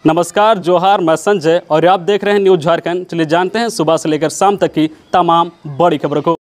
नमस्कार, जोहार, मैं संजय और आप देख रहे हैं न्यूज़ झारखंड। चलिए जानते हैं सुबह से लेकर शाम तक की तमाम बड़ी खबरों को।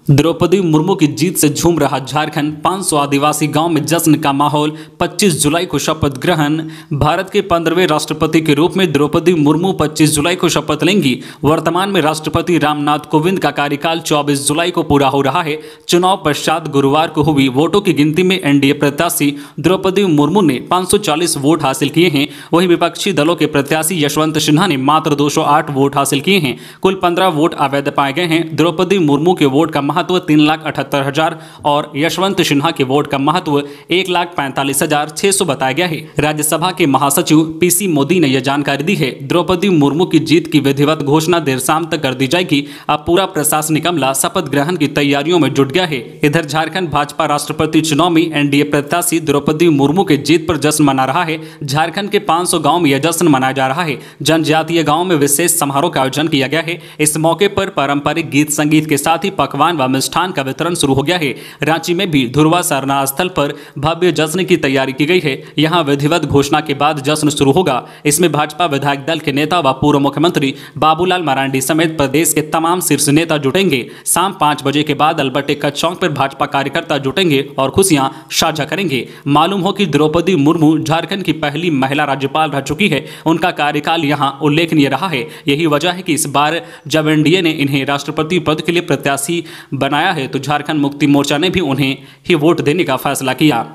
द्रौपदी मुर्मू की जीत से झूम रहा झारखंड। 500 आदिवासी गांव में जश्न का माहौल। 25 जुलाई को शपथ ग्रहण। भारत के 15वें राष्ट्रपति के रूप में द्रौपदी मुर्मू 25 जुलाई को शपथ लेंगी। वर्तमान में राष्ट्रपति रामनाथ कोविंद का कार्यकाल 24 जुलाई को पूरा हो रहा है। चुनाव पश्चात गुरुवार को हुई वोटों की गिनती में एनडीए प्रत्याशी द्रौपदी मुर्मू ने 540 वोट हासिल किए हैं। वहीं विपक्षी दलों के प्रत्याशी यशवंत सिन्हा ने मात्र 208 वोट हासिल किए हैं। कुल 15 वोट अवैध पाए गए हैं। द्रौपदी मुर्मू के वोट का महत्व 3,78,000 और यशवंत सिन्हा के वोट का महत्व 1,45,600 बताया गया है। राज्यसभा के महासचिव पीसी मोदी ने यह जानकारी दी है। द्रौपदी मुर्मू की जीत की विधिवत घोषणा देर शाम तक कर दी जाएगी। अब पूरा प्रशासनिक अमला शपथ ग्रहण की तैयारियों में जुट गया है। इधर झारखंड भाजपा राष्ट्रपति चुनाव में एनडीए प्रत्याशी द्रौपदी मुर्मू के जीत पर जश्न मना रहा है। झारखंड के 500 गाँव में यह जश्न मनाया जा रहा है। जनजातीय गाँव में विशेष समारोह का आयोजन किया गया है। इस मौके पर पारंपरिक गीत संगीत के साथ ही पकवान व मिष्ठान का वितरण शुरू हो गया है। रांची में भी धुरवा सरना स्थल पर भव्य जश्न की तैयारी की गई है। यहां विधिवत घोषणा के बाद जश्न शुरू होगा। इसमें भाजपा विधायक दल के नेता व पूर्व मुख्यमंत्री बाबूलाल मरांडी समेत प्रदेश के तमाम शीर्ष नेता जुटेंगे। शाम 5 बजे के बाद अल्बर्ट चौक पर भाजपा कार्यकर्ता जुटेंगे और खुशियां साझा करेंगे। मालूम हो कि द्रौपदी मुर्मू झारखंड की पहली महिला राज्यपाल रह चुकी है। उनका कार्यकाल यहां उल्लेखनीय रहा है। यही वजह है कि इस बार जब एनडीए ने इन्हें राष्ट्रपति पद के लिए प्रत्याशी बनाया है तो झारखंड मुक्ति मोर्चा ने भी उन्हें ही वोट देने का फैसला किया।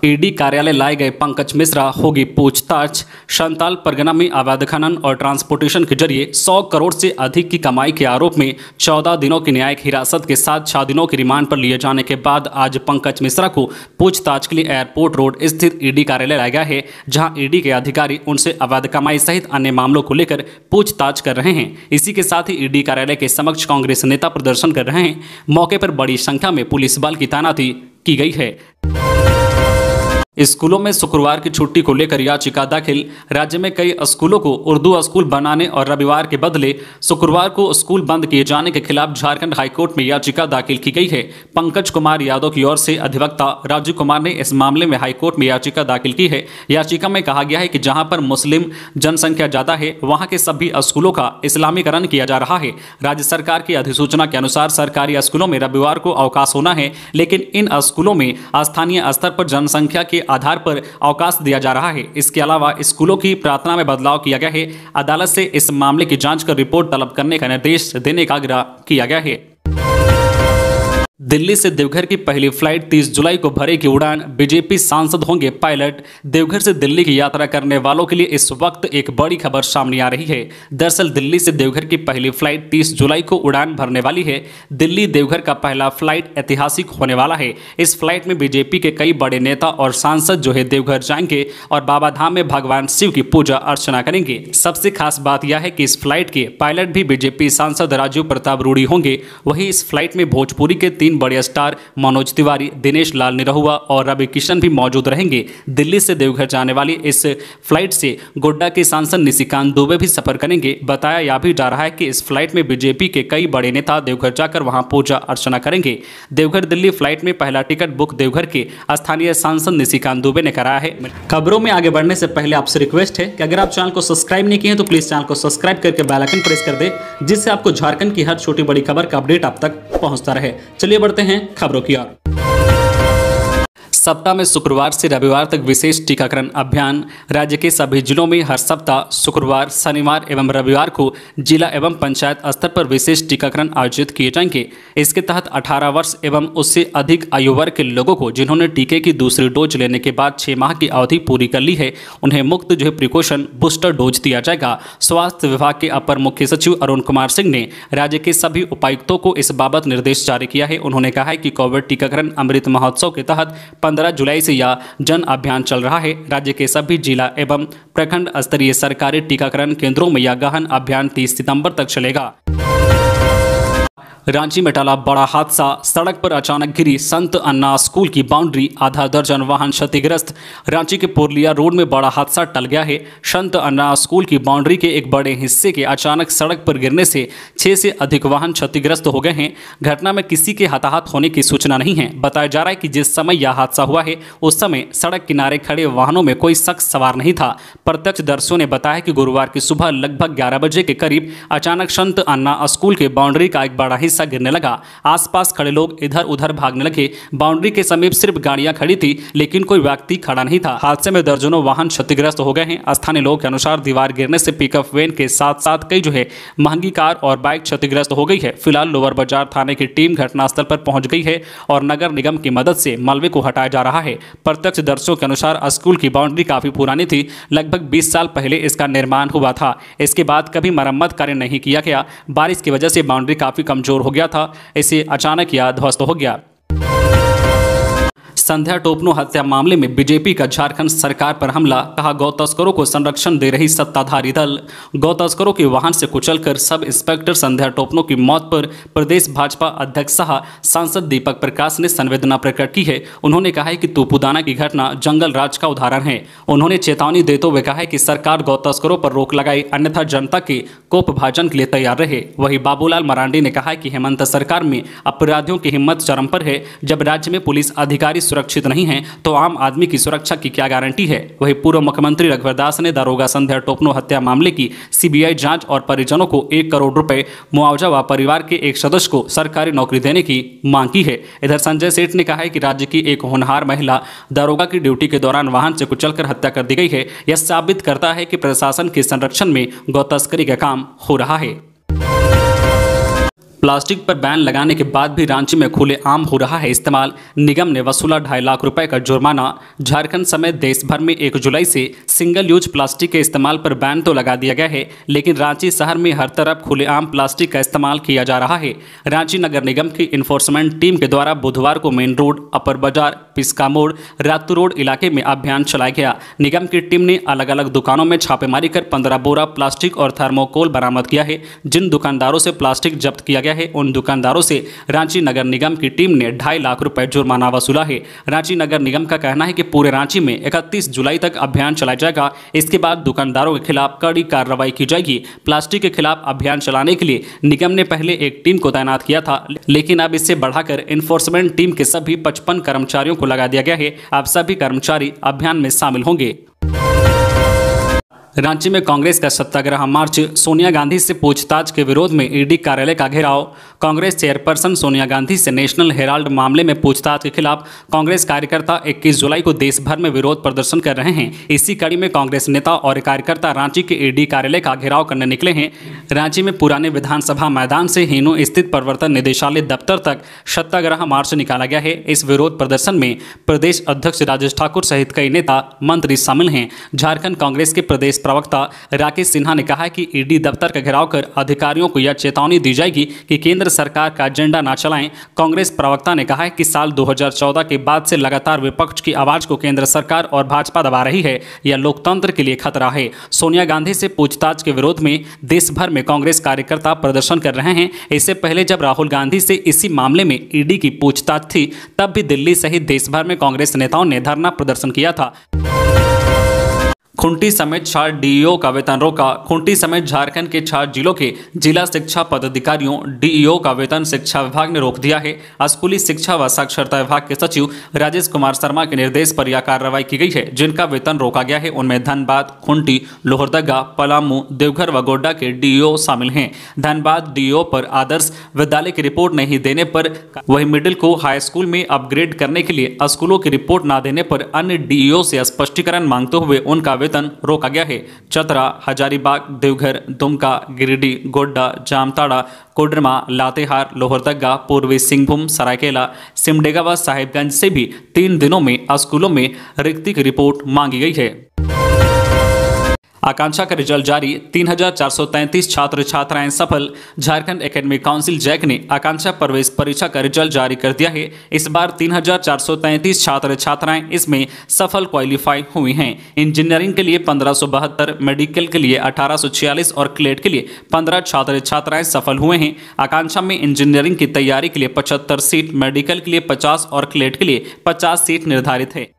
ईडी कार्यालय लाए गए पंकज मिश्रा होगी पूछताछ। संताल परगना में अवैध खनन और ट्रांसपोर्टेशन के जरिए 100 करोड़ से अधिक की कमाई के आरोप में 14 दिनों की न्यायिक हिरासत के साथ 6 दिनों की रिमांड पर लिए जाने के बाद आज पंकज मिश्रा को पूछताछ के लिए एयरपोर्ट रोड स्थित ईडी कार्यालय लाया गया है, जहां ईडी के अधिकारी उनसे अवैध कमाई सहित अन्य मामलों को लेकर पूछताछ कर रहे हैं। इसी के साथ ही ईडी कार्यालय के समक्ष कांग्रेस नेता प्रदर्शन कर रहे हैं। मौके पर बड़ी संख्या में पुलिस बल की तैनाती की गई है। स्कूलों में शुक्रवार की छुट्टी को लेकर याचिका दाखिल। राज्य में कई स्कूलों को उर्दू स्कूल बनाने और रविवार के बदले शुक्रवार को स्कूल बंद किए जाने के खिलाफ झारखंड हाईकोर्ट में याचिका दाखिल की गई है। पंकज कुमार यादव की ओर से अधिवक्ता राजू कुमार ने इस मामले में हाईकोर्ट में याचिका दाखिल की है। याचिका में कहा गया है कि जहां पर मुस्लिम जनसंख्या ज्यादा है वहां के सभी स्कूलों का इस्लामीकरण किया जा रहा है। राज्य सरकार की अधिसूचना के अनुसार सरकारी स्कूलों में रविवार को अवकाश होना है, लेकिन इन स्कूलों में स्थानीय स्तर पर जनसंख्या के आधार पर अवकाश दिया जा रहा है। इसके अलावा स्कूलों की प्रार्थना में बदलाव किया गया है। अदालत से इस मामले की जांच कर रिपोर्ट तलब करने का निर्देश देने का आग्रह किया गया है। दिल्ली से देवघर की पहली फ्लाइट 30 जुलाई को भरेगी उड़ान। बीजेपी सांसद होंगे पायलट। देवघर से दिल्ली की यात्रा करने वालों के लिए इस वक्त एक बड़ी खबर सामने आ रही है। दरअसल दिल्ली से देवघर की पहली फ्लाइट 30 जुलाई को उड़ान भरने वाली है। दिल्ली देवघर का पहला फ्लाइट ऐतिहासिक होने वाला है। इस फ्लाइट में बीजेपी के कई बड़े नेता और सांसद जो है देवघर जाएंगे और बाबा धाम में भगवान शिव की पूजा अर्चना करेंगे। सबसे खास बात यह है कि इस फ्लाइट के पायलट भी बीजेपी सांसद राजीव प्रताप रूडी होंगे। वहीं इस फ्लाइट में भोजपुरी के 3 बड़े स्टार मनोज तिवारी, दिनेश लाल निरहुआ और रवि किशन भी मौजूद रहेंगे। दिल्ली से देवघर जाने वाली इस फ्लाइट से गोड्डा के सांसद निशिकांत दुबे भी सफर करेंगे। बताया यह भी जा रहा है कि इस फ्लाइट में बीजेपी के कई बड़े नेता देवघर जाकर वहां पूजा अर्चना करेंगे। देवघर दिल्ली फ्लाइट में पहला टिकट बुक देवघर के स्थानीय सांसद निशिकांत दुबे ने कराया है। खबरों में आगे बढ़ने से पहले आपसे रिक्वेस्ट है कि अगर आप चैनल को सब्सक्राइब नहीं किए तो प्लीज चैनल को सब्सक्राइब करके बेल आइकन प्रेस कर दे, जिससे आपको झारखंड की हर छोटी बड़ी खबर का अपडेट आप तक पहुंचता रहे। चलिए बढ़ते हैं खबरों की ओर। सप्ताह में शुक्रवार से रविवार तक विशेष टीकाकरण अभियान। राज्य के सभी जिलों में हर सप्ताह शुक्रवार, शनिवार एवं रविवार को जिला एवं पंचायत स्तर पर विशेष टीकाकरण आयोजित किए जाएंगे। इसके तहत 18 वर्ष एवं उससे अधिक आयु वर्ग के लोगों को जिन्होंने टीके की दूसरी डोज लेने के बाद 6 माह की अवधि पूरी कर ली है, उन्हें मुफ्त प्रिकॉशन बूस्टर डोज दिया जाएगा। स्वास्थ्य विभाग के अपर मुख्य सचिव अरुण कुमार सिंह ने राज्य के सभी उपायुक्तों को इस बाबत निर्देश जारी किया है। उन्होंने कहा है कि कोविड टीकाकरण अमृत महोत्सव के तहत 15 जुलाई से यह जन अभियान चल रहा है। राज्य के सभी जिला एवं प्रखंड स्तरीय सरकारी टीकाकरण केंद्रों में यह गहन अभियान 30 सितंबर तक चलेगा। रांची में टला बड़ा हादसा। सड़क पर अचानक गिरी संत अन्ना स्कूल की बाउंड्री, आधा दर्जन वाहन क्षतिग्रस्त। रांची के पुरलिया रोड में बड़ा हादसा टल गया है। संत अन्ना स्कूल की बाउंड्री के एक बड़े हिस्से के अचानक सड़क पर गिरने से 6 से अधिक वाहन क्षतिग्रस्त हो गए हैं। घटना में किसी के हताहत होने की सूचना नहीं है। बताया जा रहा है कि जिस समय यह हादसा हुआ है उस समय सड़क किनारे खड़े वाहनों में कोई शख्स सवार नहीं था। प्रत्यक्षदर्शियों ने बताया कि गुरुवार की सुबह लगभग 11 बजे के करीब अचानक संत अन्ना स्कूल के बाउंड्री का एक बड़ा हिस्सा गिरने लगा। आसपास खड़े लोग इधर उधर भागने लगे। बाउंड्री के समीप सिर्फ गाड़ियां खड़ी थी, लेकिन कोई व्यक्ति खड़ा नहीं था। हादसे में दर्जनों वाहन क्षतिग्रस्त हो गए हैं। स्थानीय लोगों के अनुसार दीवार गिरने से पिकअप वैन के साथ साथ कई महंगी कार और बाइक क्षतिग्रस्त हो गई है। फिलहाल लोअर बाजार थाने की टीम घटनास्थल पर पहुंच गई है और नगर निगम की मदद से मलबे को हटाया जा रहा है। प्रत्यक्षदर्शियों के अनुसार स्कूल की बाउंड्री काफी पुरानी थी। लगभग 20 साल पहले इसका निर्माण हुआ था। इसके बाद कभी मरम्मत कार्य नहीं किया गया। बारिश की वजह से बाउंड्री काफी कमजोर हो गया था। इसे अचानक यह ध्वस्त हो गया। संध्या टोपनो हत्या मामले में बीजेपी का झारखंड सरकार पर हमला, कहा गौ तस्करों को संरक्षण दे रही सत्ताधारी दल। गौ तस्करों के वाहन से कुचलकर सब इंस्पेक्टर संध्या टोपनो की मौत पर प्रदेश भाजपा अध्यक्ष सह सांसद दीपक प्रकाश ने संवेदना प्रकट की है। उन्होंने कहा है कि तुपुदाना की घटना जंगल राज का उदाहरण है। उन्होंने चेतावनी देते हुए कहा है कि सरकार गौ तस्करों पर रोक लगाए, अन्यथा जनता के कोपभाजन के लिए तैयार रहे। वहीं बाबूलाल मरांडी ने कहा है कि हेमंत सरकार में अपराधियों की हिम्मत चरम पर है। जब राज्य में पुलिस अधिकारी सुरक्षित नहीं है तो आम आदमी की सुरक्षा की क्या गारंटी है। वहीं पूर्व मुख्यमंत्री रघुवर दास ने दारोगा संध्या टोपनो हत्या मामले की सीबीआई जांच और परिजनों को 1 करोड़ रुपए मुआवजा व परिवार के एक सदस्य को सरकारी नौकरी देने की मांग की है। इधर संजय सेठ ने कहा है कि राज्य की एक होनहार महिला दारोगा की ड्यूटी के दौरान वाहन से कुचलकर हत्या कर दी गई है। यह साबित करता है कि प्रशासन के संरक्षण में गौ तस्करी का काम हो रहा है। प्लास्टिक पर बैन लगाने के बाद भी रांची में खुलेआम हो रहा है इस्तेमाल। निगम ने वसूला 2.5 लाख रुपए का जुर्माना। झारखंड समेत देश भर में 1 जुलाई से सिंगल यूज प्लास्टिक के इस्तेमाल पर बैन तो लगा दिया गया है, लेकिन रांची शहर में हर तरफ खुलेआम प्लास्टिक का इस्तेमाल किया जा रहा है। रांची नगर निगम की इन्फोर्समेंट टीम के द्वारा बुधवार को मेन रोड, अपर बाजार, पिस्का मोड़, रातू रोड इलाके में अभियान चलाया गया। निगम की टीम ने अलग अलग दुकानों में छापेमारी कर 15 बोरा प्लास्टिक और थर्मोकोल बरामद किया है। जिन दुकानदारों से प्लास्टिक जब्त किया गया है उन दुकानदारों से रांची नगर निगम की टीम ने 2.5 लाख रुपए जुर्माना वसूला है। रांची नगर निगम का कहना है कि पूरे रांची में 31 जुलाई तक अभियान चलाया जाएगा। इसके बाद दुकानदारों के खिलाफ कड़ी कार्रवाई की जाएगी। प्लास्टिक के खिलाफ अभियान चलाने के लिए निगम ने पहले एक टीम को तैनात किया था, लेकिन अब इससे बढ़ाकर इन्फोर्समेंट टीम के सभी 55 कर्मचारियों को लगा दिया गया है। अब सभी कर्मचारी अभियान में शामिल होंगे। रांची में कांग्रेस का सत्याग्रह मार्च, सोनिया गांधी से पूछताछ के विरोध में ईडी कार्यालय का घेराव। कांग्रेस चेयरपर्सन सोनिया गांधी से नेशनल हेराल्ड मामले में पूछताछ के खिलाफ कांग्रेस कार्यकर्ता 21 जुलाई को देश भर में विरोध प्रदर्शन कर रहे हैं। इसी कड़ी में कांग्रेस नेता और कार्यकर्ता रांची के ईडी कार्यालय का घेराव करने निकले हैं। रांची में पुराने विधानसभा मैदान से हिनू स्थित प्रवर्तन निदेशालय दफ्तर तक सत्याग्रह मार्च निकाला गया है। इस विरोध प्रदर्शन में प्रदेश अध्यक्ष राजेश ठाकुर सहित कई नेता मंत्री शामिल हैं। झारखंड कांग्रेस के प्रदेश प्रवक्ता राकेश सिन्हा ने कहा है कि ईडी दफ्तर का घेराव कर अधिकारियों को यह चेतावनी दी जाएगी कि केंद्र सरकार का एजेंडा ना चलाएं। कांग्रेस प्रवक्ता ने कहा है कि साल 2014 के बाद से लगातार विपक्ष की आवाज को केंद्र सरकार और भाजपा दबा रही है। यह लोकतंत्र के लिए खतरा है। सोनिया गांधी से पूछताछ के विरोध में देश भर में कांग्रेस कार्यकर्ता प्रदर्शन कर रहे हैं। इससे पहले जब राहुल गांधी से इसी मामले में ईडी की पूछताछ थी, तब भी दिल्ली सहित देश भर में कांग्रेस नेताओं ने धरना प्रदर्शन किया था। खूंटी समेत 4 डीईओ का वेतन रोका। खूंटी समेत झारखंड के 4 जिलों के जिला शिक्षा पदाधिकारियों डीईओ का वेतन शिक्षा विभाग ने रोक दिया है। स्कूली शिक्षा व साक्षरता विभाग के सचिव राजेश कुमार शर्मा के निर्देश पर यह कार्रवाई की गई है। जिनका वेतन रोका गया है उनमें धनबाद, खूंटी, लोहरदगा, पलामू, देवघर व गोड्डा के डीईओ शामिल हैं। धनबाद डीईओ पर आदर्श विद्यालय की रिपोर्ट नहीं देने पर, वही मिडिल को हाई स्कूल में अपग्रेड करने के लिए स्कूलों की रिपोर्ट न देने पर अन्य डीईओ से स्पष्टीकरण मांगते हुए उनका वेतन रोका गया है। चतरा, हजारीबाग, देवघर, दुमका, गिरिडीह, गोड्डा, जामताड़ा, कोडरमा, लातेहार, लोहरदगा, पूर्वी सिंहभूम, सरायकेला, सिमडेगा व साहिबगंज से भी 3 दिनों में स्कूलों में रिक्ति की रिपोर्ट मांगी गई है। आकांक्षा का रिजल्ट जारी, 3,433 छात्र छात्राएं सफल। झारखंड एकेडमिक काउंसिल जैक ने आकांक्षा प्रवेश परीक्षा का रिजल्ट जारी कर दिया है। इस बार 3,433 छात्र छात्राएं इसमें सफल क्वालिफाई हुई हैं। इंजीनियरिंग के लिए 1572, मेडिकल के लिए 1846 और क्लेट के लिए 15 छात्र छात्राएं सफल हुए हैं। आकांक्षा में इंजीनियरिंग की तैयारी के लिए 75 सीट, मेडिकल के लिए 50 और क्लेट के लिए 50 सीट निर्धारित है।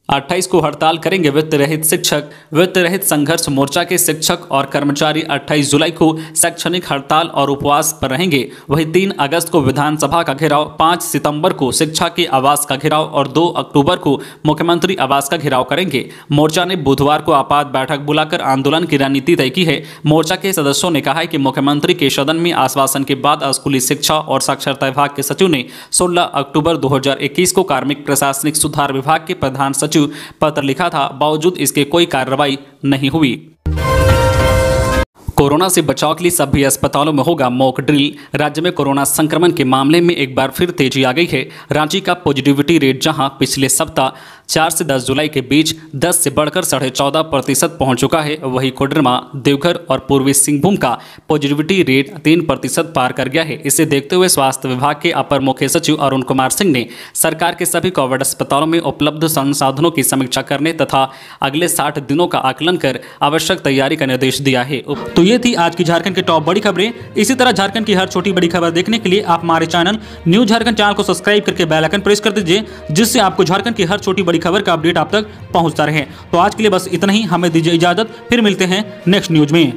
28 को हड़ताल करेंगे वित्त रहित शिक्षक। वित्त रहित संघर्ष मोर्चा के शिक्षक और कर्मचारी 28 जुलाई को शैक्षणिक हड़ताल और उपवास पर रहेंगे। वहीं 3 अगस्त को विधानसभा का घेराव, 5 सितंबर को शिक्षा के आवास का घेराव और 2 अक्टूबर को मुख्यमंत्री आवास का घेराव करेंगे। मोर्चा ने बुधवार को आपात बैठक बुलाकर आंदोलन की रणनीति तय की है। मोर्चा के सदस्यों ने कहा है कि मुख्यमंत्री के सदन में आश्वासन के बाद स्कूली शिक्षा और साक्षरता विभाग के सचिव ने 16 अक्टूबर 2021 को कार्मिक प्रशासनिक सुधार विभाग के प्रधान सचिव पत्र लिखा था। बावजूद इसके कोई कार्रवाई नहीं हुई। कोरोना से बचाव के लिए सभी अस्पतालों में होगा मॉक ड्रिल। राज्य में कोरोना संक्रमण के मामले में एक बार फिर तेजी आ गई है। रांची का पॉजिटिविटी रेट जहां पिछले सप्ताह 4 से 10 जुलाई के बीच 10 से बढ़कर 14.5% पहुंच चुका है, वहीं कोडरमा, देवघर और पूर्वी सिंहभूम का पॉजिटिविटी रेट 3% पार कर गया है। इसे देखते हुए स्वास्थ्य विभाग के अपर मुख्य सचिव अरुण कुमार सिंह ने सरकार के सभी कोविड अस्पतालों में उपलब्ध संसाधनों की समीक्षा करने तथा अगले 60 दिनों का आकलन कर आवश्यक तैयारी का निर्देश दिया है। तो ये थी आज की झारखंड की टॉप बड़ी खबरें। इसी तरह झारखंड की हर छोटी बड़ी खबर देखने के लिए आप हमारे चैनल न्यूज झारखंड चैनल को सब्सक्राइब करके बेल आइकन प्रेस कर दीजिए, जिससे आपको झारखंड की हर छोटी बड़ी खबर का अपडेट आप तक पहुंचता रहे। तो आज के लिए बस इतना ही, हमें दीजिए इजाजत, फिर मिलते हैं नेक्स्ट न्यूज में।